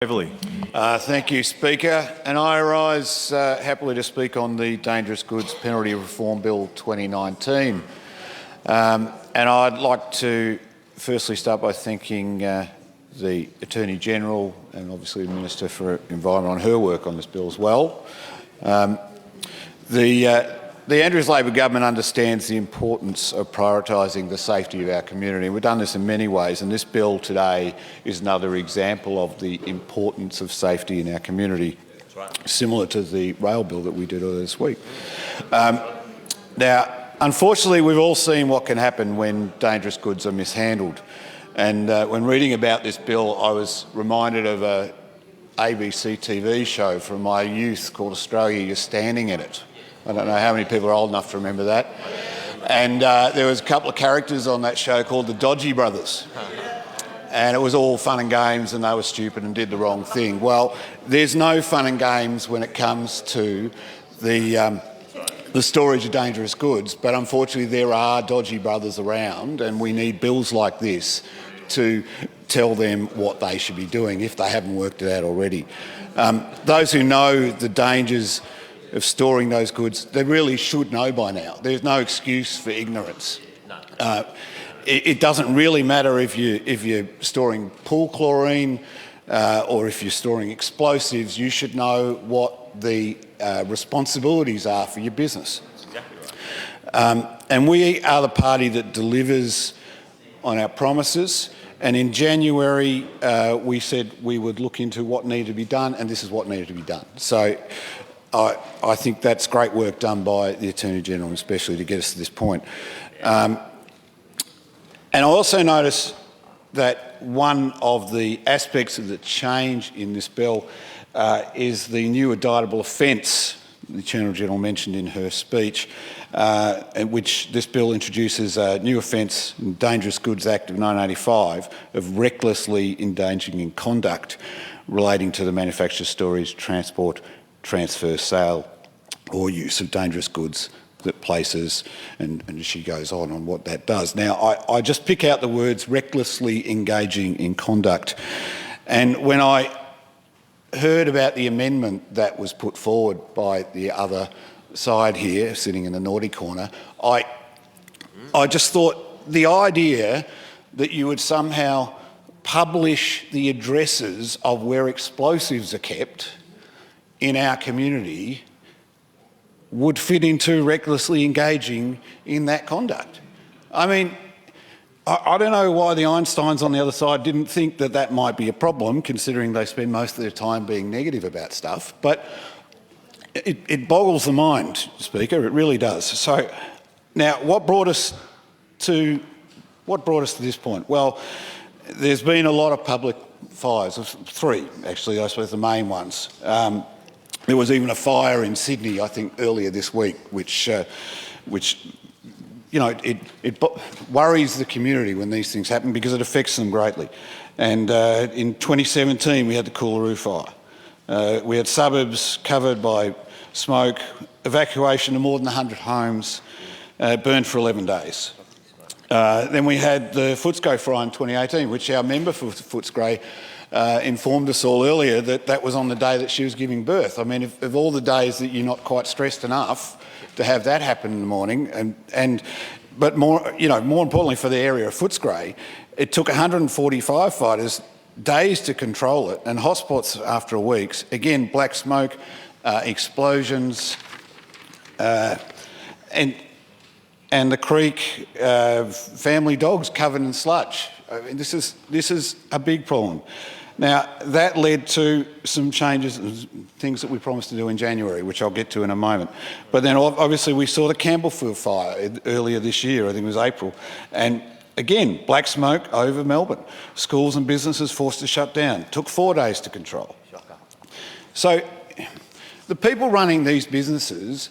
Heavily. Thank you, Speaker. And I rise happily to speak on the Dangerous Goods Penalty Reform Bill 2019. And I'd like to firstly start by thanking the Attorney-General and obviously the Minister for Environment on her work on this bill as well. The Andrews Labor government understands the importance of prioritising the safety of our community. We've done this in many ways, and this bill today is another example of the importance of safety in our community, similar to the rail bill that we did earlier this week. Now, unfortunately, we've all seen what can happen when dangerous goods are mishandled. And when reading about this bill, I was reminded of an ABC TV show from my youth called Australia, You're Standing in It. I don't know how many people are old enough to remember that. And there was a couple of characters on that show called the Dodgy Brothers. And it was all fun and games and they were stupid and did the wrong thing. Well, there's no fun and games when it comes to the storage of dangerous goods, but unfortunately there are dodgy brothers around and we need bills like this to tell them what they should be doing if they haven't worked it out already. Those who know the dangers of storing those goods, they really should know by now. There's no excuse for ignorance. It doesn't really matter if you're storing pool chlorine or if you're storing explosives. You should know what the responsibilities are for your business. That's exactly right. And we are the party that delivers on our promises. And in January, we said we would look into what needed to be done, and this is what needed to be done. So I think that's great work done by the Attorney-General especially to get us to this point. And I also notice that one of the aspects of the change in this bill is the new indictable offence the Attorney-General mentioned in her speech, in which this bill introduces a new offence in Dangerous Goods Act of 1985 of recklessly endangering in conduct relating to the manufacture, storage, transport, transfer, sale or use of dangerous goods that places, and she goes on what that does. Now, I just pick out the words recklessly engaging in conduct. And when I heard about the amendment that was put forward by the other side here, sitting in the naughty corner, I just thought the idea that you would somehow publish the addresses of where explosives are kept in our community would fit into recklessly engaging in that conduct. I mean, I don't know why the Einsteins on the other side didn't think that that might be a problem, considering they spend most of their time being negative about stuff, but it boggles the mind, Speaker, it really does. So now, what brought us to this point? Well, there's been a lot of public fires, three actually, I suppose the main ones. There was even a fire in Sydney, I think, earlier this week, which you know, it worries the community when these things happen because it affects them greatly. And in 2017, we had the Coolaroo fire. We had suburbs covered by smoke, evacuation of more than 100 homes, burned for 11 days. Then we had the Footscray fire in 2018, which our member for Footscray informed us all earlier that was on the day that she was giving birth. I mean, of all the days that you're not quite stressed enough to have that happen in the morning, but more importantly for the area of Footscray, it took 140 firefighters days to control it, and hotspots after weeks. Again, black smoke, explosions, and the creek, family dogs covered in sludge. I mean, this is a big problem. Now, that led to some changes and things that we promised to do in January, which I'll get to in a moment. But then obviously we saw the Campbellfield fire earlier this year, I think it was April. And again, black smoke over Melbourne. Schools and businesses forced to shut down. Took 4 days to control. So the people running these businesses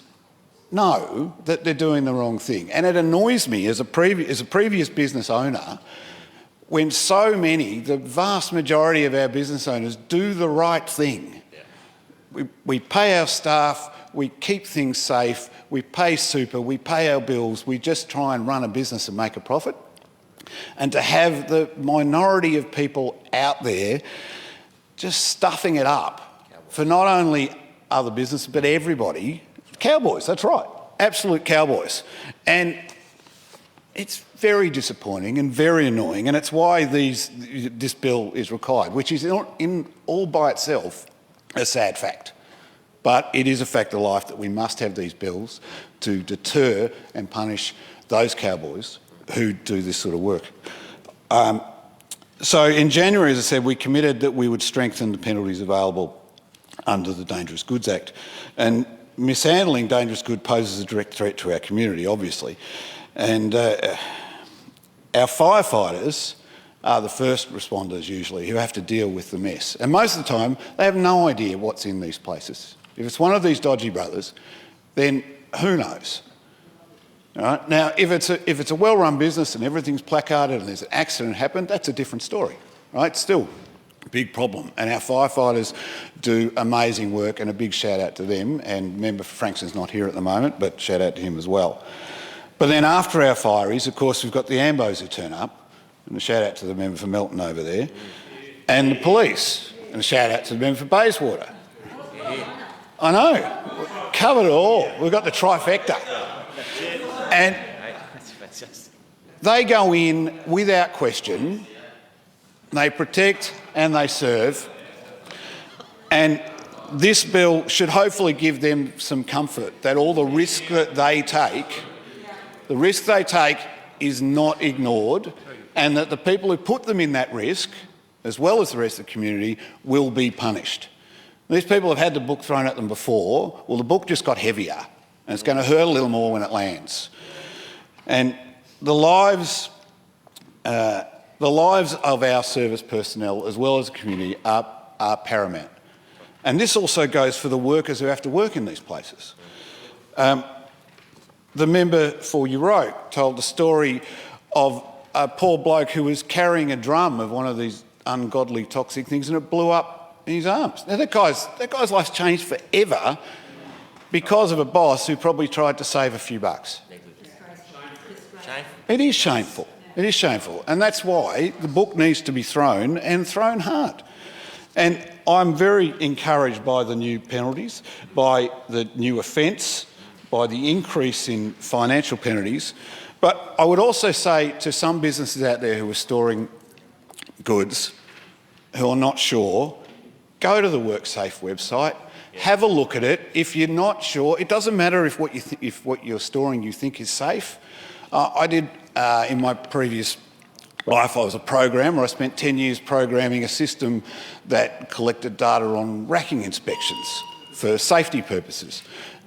know that they're doing the wrong thing. And it annoys me as a previous business owner when so many, the vast majority of our business owners, do the right thing. Yeah. We pay our staff, we keep things safe, we pay super, we pay our bills, we just try and run a business and make a profit. And to have the minority of people out there just stuffing it up for not only other businesses but everybody. Cowboys, that's right, absolute cowboys. And it's very disappointing and very annoying, and it's why this bill is required, which is in all by itself a sad fact. But it is a fact of life that we must have these bills to deter and punish those cowboys who do this sort of work. So in January, as I said, we committed that we would strengthen the penalties available under the Dangerous Goods Act. And mishandling dangerous goods poses a direct threat to our community, obviously. And our firefighters are the first responders usually who have to deal with the mess. And most of the time, they have no idea what's in these places. If it's one of these dodgy brothers, then who knows? All right? Now, if it's a well-run business and everything's placarded and there's an accident happened, that's a different story, right? Still a big problem. And our firefighters do amazing work, and a big shout out to them. And member Frankston's not here at the moment, but shout out to him as well. But then after our fireys, of course, we've got the ambos who turn up, and a shout out to the member for Melton over there, and the police, and a shout out to the member for Bayswater. I know, covered it all. We've got the trifecta. And they go in without question, they protect and they serve, and this bill should hopefully give them some comfort that all the risk that they take, is not ignored, and that the people who put them in that risk, as well as the rest of the community, will be punished. These people have had the book thrown at them before. Well, the book just got heavier, and it's going to hurt a little more when it lands. And the lives of our service personnel, as well as the community, are paramount. And this also goes for the workers who have to work in these places. The member for Europe told the story of a poor bloke who was carrying a drum of one of these ungodly toxic things, and it blew up in his arms. Now that guy's life's changed forever because of a boss who probably tried to save a few bucks. It is shameful. It is shameful. And that's why the book needs to be thrown, and thrown hard. And I'm very encouraged by the new penalties, by the new offence, by the increase in financial penalties. But I would also say to some businesses out there who are storing goods, who are not sure, go to the WorkSafe website, have a look at it. If you're not sure, it doesn't matter if what you're storing you think is safe. I did, in my previous life, I was a programmer. I spent 10 years programming a system that collected data on racking inspections for safety purposes.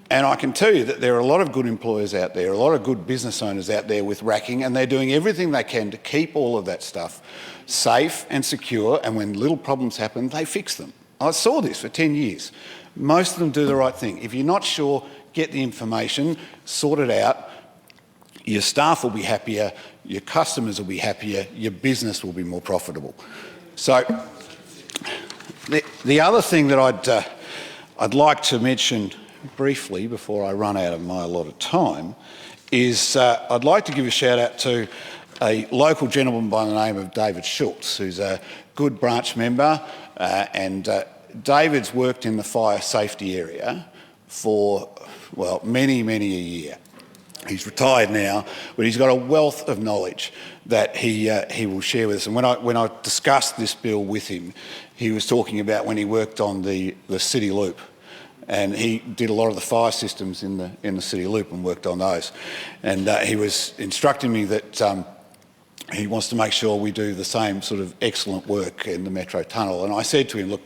And I can tell you that there are a lot of good employers out there, a lot of good business owners out there with racking, and they're doing everything they can to keep all of that stuff safe and secure, and when little problems happen, they fix them. I saw this for 10 years. Most of them do the right thing. If you're not sure, get the information, sort it out. Your staff will be happier, your customers will be happier, your business will be more profitable. So the other thing that I'd like to mention briefly before I run out of my allotted time is I'd like to give a shout out to a local gentleman by the name of David Schultz, who's a good branch member, and David's worked in the fire safety area for, well, many a year. He's retired now, but he's got a wealth of knowledge that he will share with us. And when I discussed this bill with him, he was talking about when he worked on the City Loop, and he did a lot of the fire systems in the City Loop and worked on those. And he was instructing me that he wants to make sure we do the same sort of excellent work in the Metro Tunnel. And I said to him, look,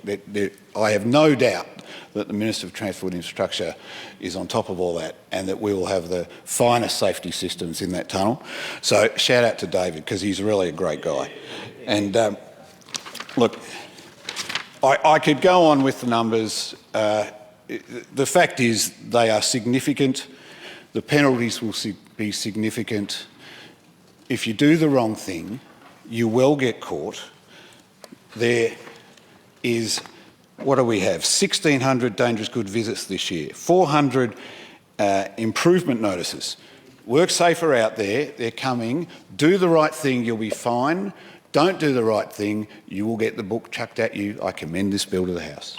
I have no doubt that the Minister of Transport and Infrastructure is on top of all that, and that we will have the finest safety systems in that tunnel. So shout out to David, because he's really a great guy. And look, I could go on with the numbers. The fact is they are significant. The penalties will be significant. If you do the wrong thing, you will get caught. There is, what do we have? 1,600 dangerous good visits this year, 400 improvement notices. WorkSafe are out there, they're coming. Do the right thing, you'll be fine. don't do the right thing, you will get the book chucked at you. I commend this bill to the House.